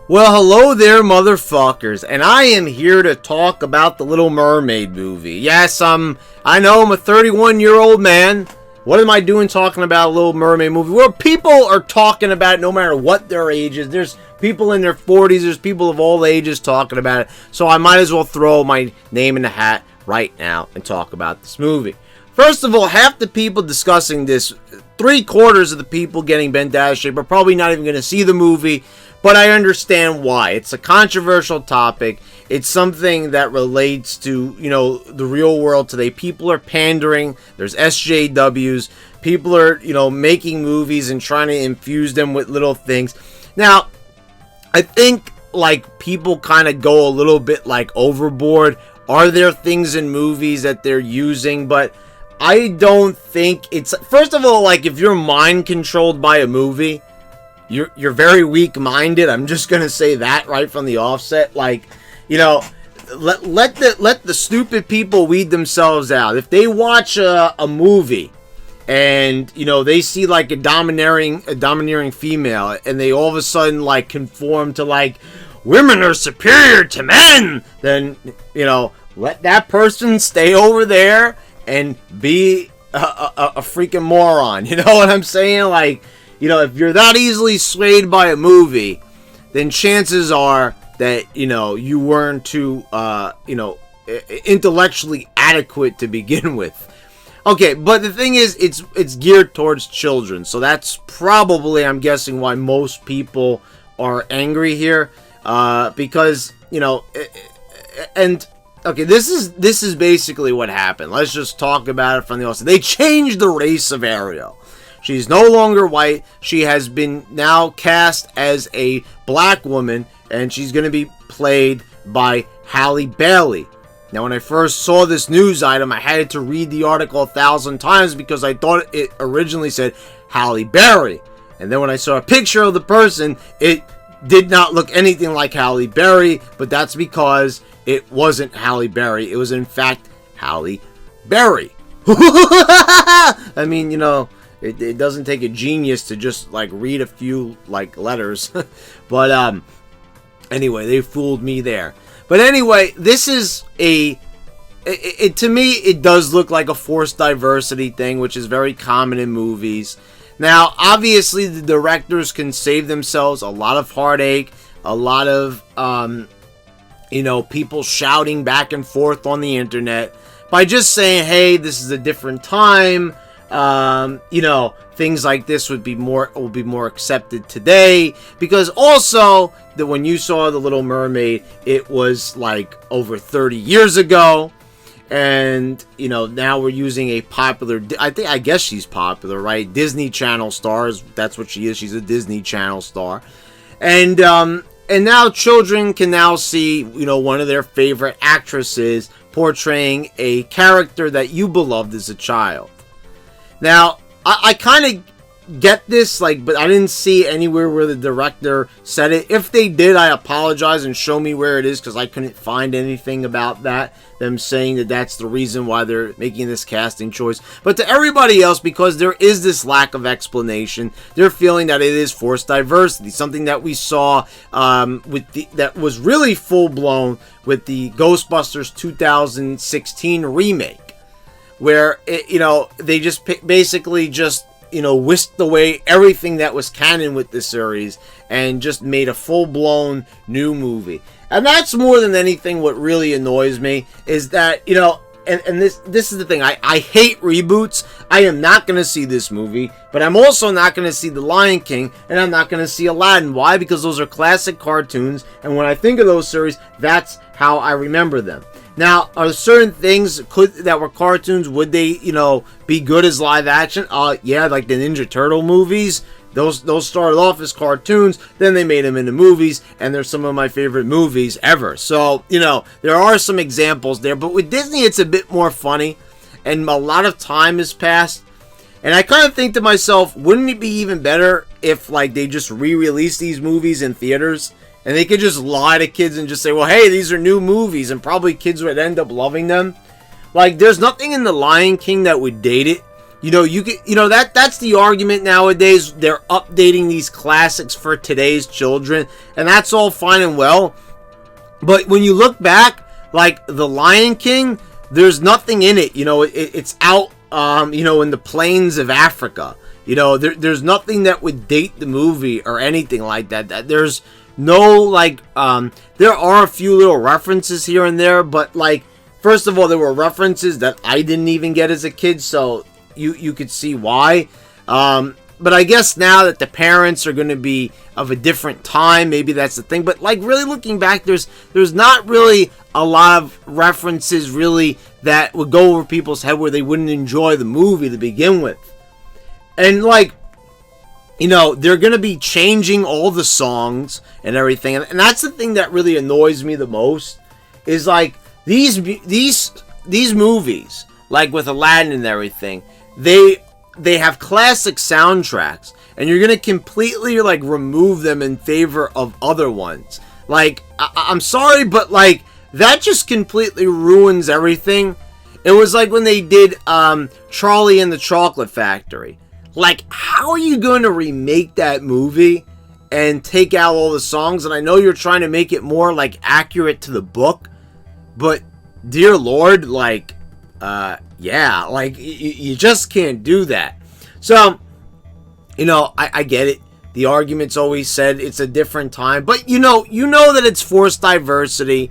Well, hello there, motherfuckers, and I am here to talk about the Little Mermaid movie. Yes, I know I'm a 31-year-old man. What am I doing talking about a Little Mermaid movie? Well, people are talking about it no matter what their age is. There's people in their 40s, there's people of all ages talking about it, so I might as well throw my name in the hat right now and talk about this movie. First of all, half the people discussing this, 3/4 of the people getting bent out of shape are probably not even going to see the movie. But I understand why. It's a controversial topic. It's something that relates to, the real world today. People are pandering. There's SJWs. People are, making movies and trying to infuse them with little things. Now, I think, people kind of go a little bit, overboard. Are there things in movies that they're using? But I don't think it's... First of all, if you're mind controlled by a movie... You're very weak-minded. I'm just gonna say that right from the offset. Let the stupid people weed themselves out. If they watch a movie and they see a domineering female, and they all of a sudden conform to women are superior to men, then let that person stay over there and be a freaking moron. You know what I'm saying? If you're that easily swayed by a movie, then chances are that, you weren't too, intellectually adequate to begin with. Okay, but the thing is, it's geared towards children. So that's probably, I'm guessing, why most people are angry here. Because, and... Okay, this is basically what happened. Let's just talk about it from the outset. They changed the race of Ariel. She's no longer white. She has been now cast as a black woman, and she's going to be played by Halle Bailey. Now, when I first saw this news item, I had to read the article 1,000 times because I thought it originally said Halle Berry. And then when I saw a picture of the person, it did not look anything like Halle Berry, but that's because it wasn't Halle Berry. It was, in fact, Halle Berry. I mean, It doesn't take a genius to just read a few letters. But anyway, they fooled me there. But anyway, this is to me it does look like a forced diversity thing, which is very common in movies. Now, obviously the directors can save themselves a lot of heartache, a lot of people shouting back and forth on the internet by just saying, "Hey, this is a different time. Things like this will be more accepted today," because also that when you saw the Little Mermaid, it was over 30 years ago, and now we're using a popular, I guess she's popular, right? Disney Channel stars, that's what she is. She's a Disney Channel star, and now children can now see one of their favorite actresses portraying a character that you beloved as a child. Now, I kind of get this, but I didn't see anywhere where the director said it. If they did, I apologize and show me where it is, because I couldn't find anything about that, them saying that that's the reason why they're making this casting choice. But to everybody else, because there is this lack of explanation, they're feeling that it is forced diversity, something that we saw that was really full-blown with the Ghostbusters 2016 remake. Where, they just basically whisked away everything that was canon with the series and just made a full-blown new movie. And that's more than anything what really annoys me, is that, and this is the thing, I hate reboots. I am not going to see this movie, but I'm also not going to see The Lion King, and I'm not going to see Aladdin. Why? Because those are classic cartoons, and when I think of those series, that's how I remember them. Now, are certain things that were cartoons, would they, be good as live action? Yeah, like the Ninja Turtle movies. Those started off as cartoons, then they made them into movies, and they're some of my favorite movies ever. So, there are some examples there, but with Disney, it's a bit more funny, and a lot of time has passed. And I kind of think to myself, wouldn't it be even better if, they just re-release these movies in theaters? And they could just lie to kids and just say, well, hey, these are new movies, and probably kids would end up loving them. There's nothing in The Lion King that would date it. that's the argument nowadays. They're updating these classics for today's children, and that's all fine and well. But when you look back, like The Lion King, there's nothing in it. It's out, in the plains of Africa. There's nothing that would date the movie or anything like that. There's no, there are a few little references here and there, but, first of all, there were references that I didn't even get as a kid, so you could see why. But I guess now that the parents are going to be of a different time, maybe that's the thing. But really looking back, there's not really a lot of references really that would go over people's head where they wouldn't enjoy the movie to begin with. And they're going to be changing all the songs and everything. And that's the thing that really annoys me the most is these movies, with Aladdin and everything, they have classic soundtracks, and you're gonna completely remove them in favor of other ones. I'm sorry, but that just completely ruins everything. It was when they did Charlie and the Chocolate Factory. How are you going to remake that movie and take out all the songs? And I know you're trying to make it more accurate to the book, but dear Lord, you just can't do that. So, I get it. The argument's always said it's a different time, but you know that it's forced diversity.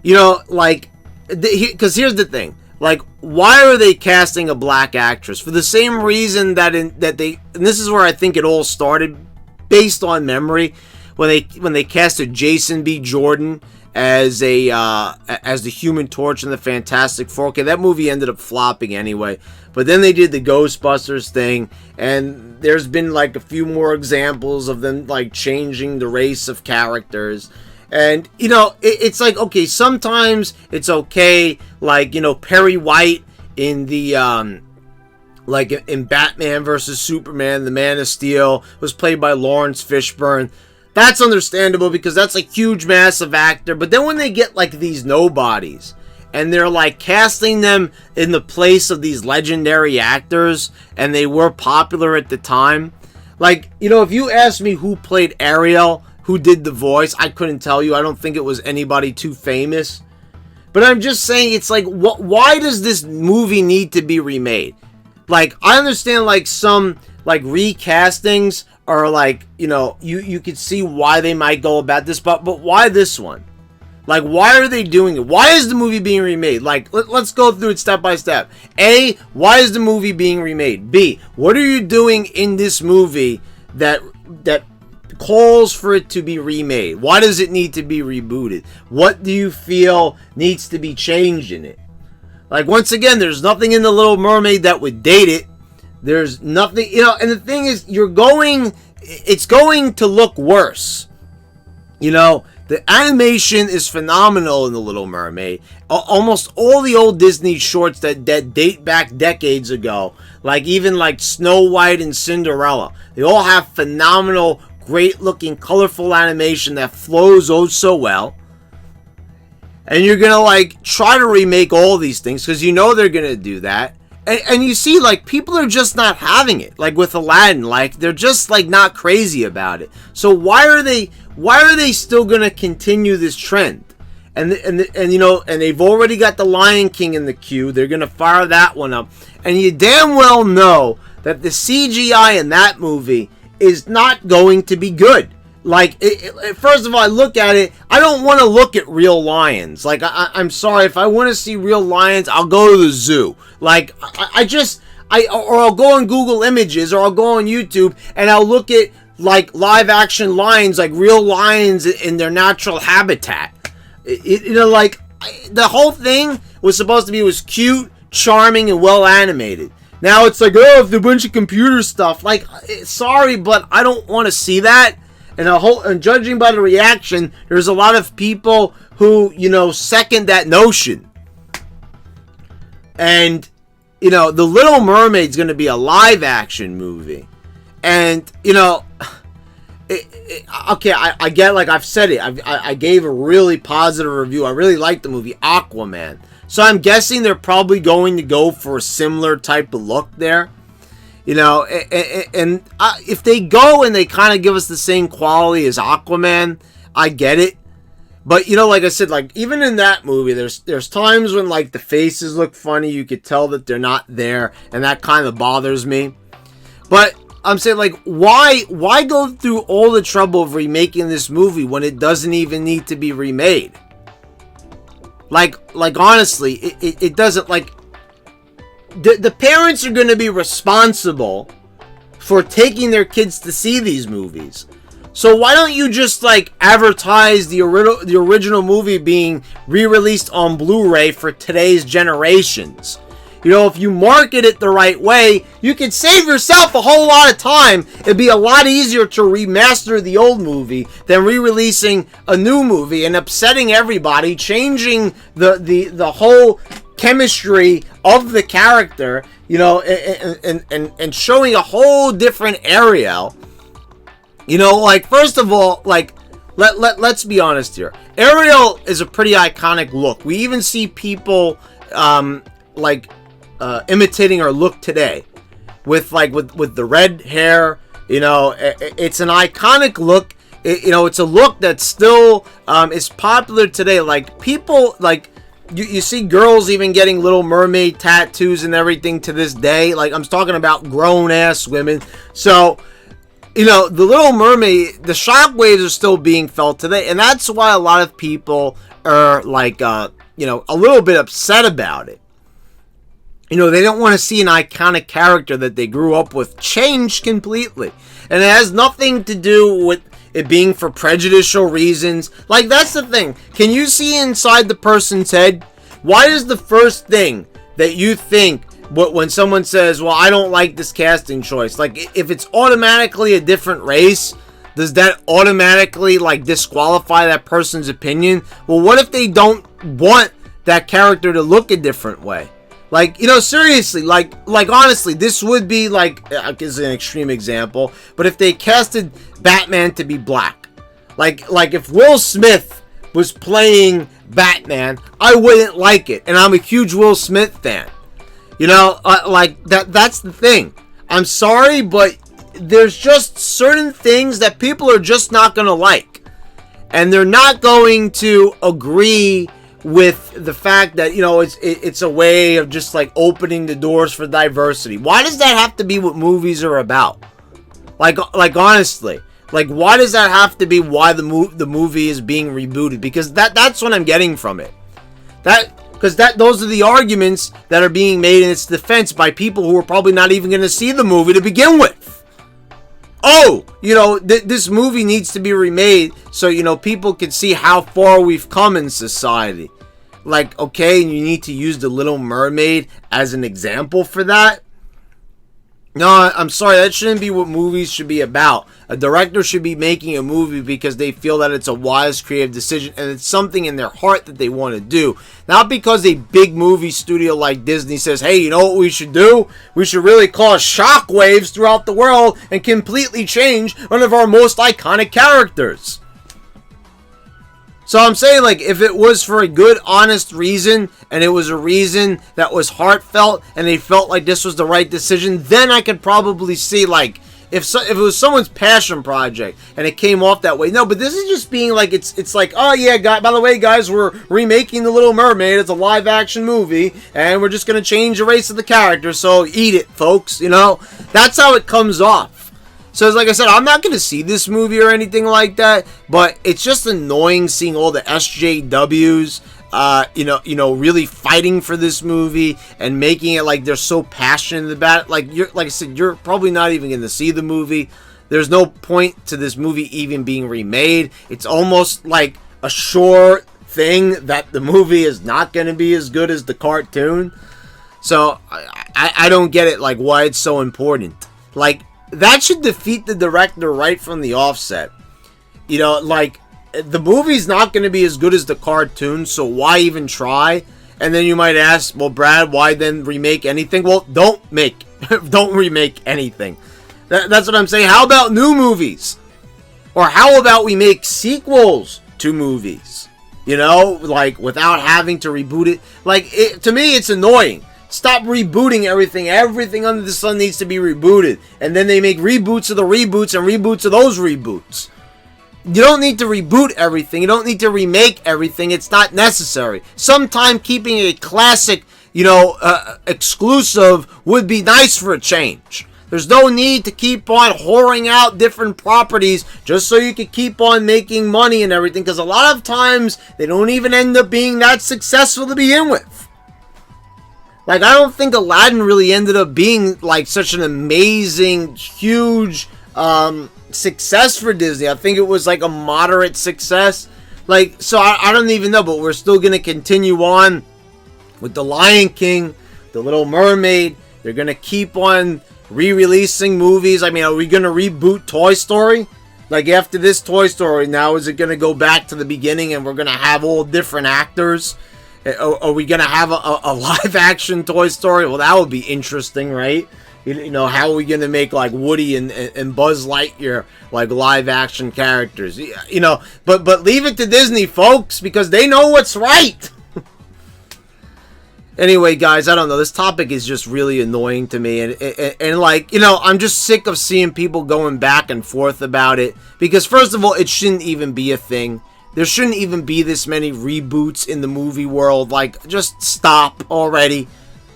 Because here's the thing. Why are they casting a black actress? For the same reason and this is where I think it all started, based on memory, when they casted Jason B. Jordan as the Human Torch in the Fantastic Four. Okay, that movie ended up flopping anyway. But then they did the Ghostbusters thing, and there's been a few more examples of them changing the race of characters. And it's okay, sometimes it's okay, Perry White in the in Batman versus Superman, the Man of Steel was played by Lawrence Fishburne. That's understandable because that's a huge, massive actor. But then when they get these nobodies and they're casting them in the place of these legendary actors, and they were popular at the time, if you asked me who played Ariel, who did the voice, I couldn't tell you. I don't think it was anybody too famous. But I'm just saying, it's why does this movie need to be remade? I understand some recastings are you could see why they might go about this, but why this one? Why are they doing it? Why is the movie being remade? Let's go through it step by step. A, why is the movie being remade? B, what are you doing in this movie that calls for it to be remade? Why does it need to be rebooted? What do you feel needs to be changed in it? Once again, there's nothing in The Little Mermaid that would date it. There's nothing, and the thing is, it's going to look worse. The animation is phenomenal in The Little Mermaid. Almost all the old Disney shorts that date back decades ago, even Snow White and Cinderella, they all have phenomenal, great looking, colorful animation that flows oh so well. And you're gonna try to remake all these things because they're gonna do that. And you see, people are just not having it. With Aladdin, they're just not crazy about it. So why are they still gonna continue this trend? And they've already got The Lion King in the queue. They're gonna fire that one up. And you damn well know that the CGI in that movie is not going to be good. First of all, I look at it, I don't want to look at real lions. I'm sorry, if I want to see real lions, I'll go to the zoo. Or I'll go on Google Images, or I'll go on YouTube, and I'll look at, live action lions, real lions in their natural habitat. The whole thing was supposed to be cute, charming, and well animated. Now it's it's a bunch of computer stuff. Sorry, but I don't want to see that. And judging by the reaction, there's a lot of people who, second that notion. And, The Little Mermaid's going to be a live action movie. And, okay, I get, I've said it. I gave a really positive review. I really liked the movie Aquaman. So I'm guessing they're probably going to go for a similar type of look there. You know, and if they go and they kind of give us the same quality as Aquaman, I get it. But, you know, like I said, like, even in that movie, there's times when, like, the faces look funny. You could tell that they're not there, and that kind of bothers me. But I'm saying, like, why go through all the trouble of remaking this movie when it doesn't even need to be remade? Like honestly, it doesn't, like, the parents are going to be responsible for taking their kids to see these movies. So why don't you just, like, advertise the original movie being re-released on Blu-ray for today's generations? You know, if you market it the right way, you can save yourself a whole lot of time. It'd be a lot easier to remaster the old movie than re-releasing a new movie and upsetting everybody, changing the whole chemistry of the character, you know, and showing a whole different Ariel. You know, like, first of all, like, let's be honest here. Ariel is a pretty iconic look. We even see people, imitating her look today. With the red hair, you know, it's an iconic look. You know, it's a look that still is popular today. Like, people, like, you see girls even getting Little Mermaid tattoos and everything to this day. Like, I'm talking about grown-ass women. So, you know, the Little Mermaid, the shockwaves are still being felt today, and that's why a lot of people are, like, you know, a little bit upset about it. You know, they don't want to see an iconic character that they grew up with changed completely. And it has nothing to do with it being for prejudicial reasons. Like, that's the thing. Can you see inside the person's head? Why is the first thing that you think when someone says, well, I don't like this casting choice? Like, if it's automatically a different race, does that automatically, like, disqualify that person's opinion? Well, what if they don't want that character to look a different way? Like, you know, seriously, like honestly, this would be, like, is an extreme example, but if they casted Batman to be black, like if Will Smith was playing Batman, I wouldn't like it, and I'm a huge Will Smith fan. You know, like, that's the thing. I'm sorry, but there's just certain things that people are just not going to like. And they're not going to agree with the fact that, you know, it's a way of just, like, opening the doors for diversity. Why does that have to be what movies are about? Like honestly, like, why does that have to be why the movie is being rebooted? Because that's what I'm getting from it. Because those are the arguments that are being made in its defense by people who are probably not even going to see the movie to begin with. Oh, you know, this movie needs to be remade so, you know, people can see how far we've come in society. Like, okay, you need to use the Little Mermaid as an example for that? No, I'm sorry, that shouldn't be what movies should be about. A director should be making a movie because they feel that it's a wise, creative decision and it's something in their heart that they want to do. Not because a big movie studio like Disney says, hey, you know what we should do? We should really cause shockwaves throughout the world and completely change one of our most iconic characters. So I'm saying, like, if it was for a good, honest reason, and it was a reason that was heartfelt, and they felt like this was the right decision, then I could probably see, like, if it was someone's passion project, and it came off that way. No, but this is just being, like, it's like, oh, yeah, by the way, guys, we're remaking The Little Mermaid. It's a live-action movie, and we're just going to change the race of the character, so eat it, folks, you know? That's how it comes off. So, like I said, I'm not going to see this movie or anything like that, but it's just annoying seeing all the SJWs, really fighting for this movie and making it like they're so passionate about it. Like I said, you're probably not even going to see the movie. There's no point to this movie even being remade. It's almost like a sure thing that the movie is not going to be as good as the cartoon. So, I don't get it, like, why it's so important. Like, that should defeat the director right from the offset. You know, like, the movie's not going to be as good as the cartoon, so why even try? And then you might ask, well, Brad, why then remake anything? Well, don't remake anything. That's what I'm saying. How about new movies? Or how about we make sequels to movies? You know, like, without having to reboot it. Like, to me, it's annoying Stop rebooting everything. Everything under the sun needs to be rebooted. And then they make reboots of the reboots and reboots of those reboots. You don't need to reboot everything. You don't need to remake everything. It's not necessary. Sometimes keeping a classic, exclusive would be nice for a change. There's no need to keep on whoring out different properties just so you can keep on making money and everything. Because a lot of times, they don't even end up being that successful to begin with. Like, I don't think Aladdin really ended up being, like, such an amazing, huge success for Disney. I think it was, like, a moderate success. Like, so I don't even know, but we're still going to continue on with The Lion King, The Little Mermaid. They're going to keep on re-releasing movies. I mean, are we going to reboot Toy Story? Like, after this Toy Story, now is it going to go back to the beginning and we're going to have all different actors? Are we going to have a live-action Toy Story? Well, that would be interesting, right? How are we going to make, like, Woody and Buzz Lightyear, like, live-action characters? But leave it to Disney, folks, because they know what's right. Anyway, guys, I don't know. This topic is just really annoying to me. And I'm just sick of seeing people going back and forth about it. Because, first of all, it shouldn't even be a thing. There shouldn't even be this many reboots in the movie world. Like, just stop already.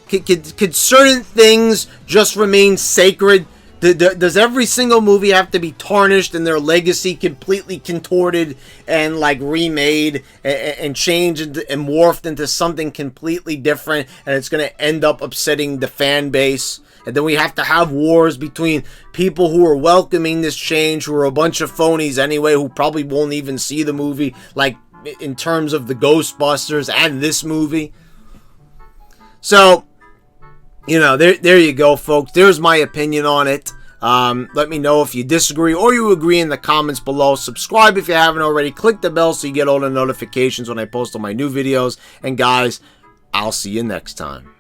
Could certain things just remain sacred? Does every single movie have to be tarnished and their legacy completely contorted and, like, remade and changed and morphed into something completely different, and it's going to end up upsetting the fan base? And then we have to have wars between people who are welcoming this change, who are a bunch of phonies anyway, who probably won't even see the movie, like, in terms of the Ghostbusters and this movie. So, there you go, folks. There's my opinion on it. Let me know if you disagree or you agree in the comments below. Subscribe if you haven't already. Click the bell so you get all the notifications when I post all my new videos. And guys, I'll see you next time.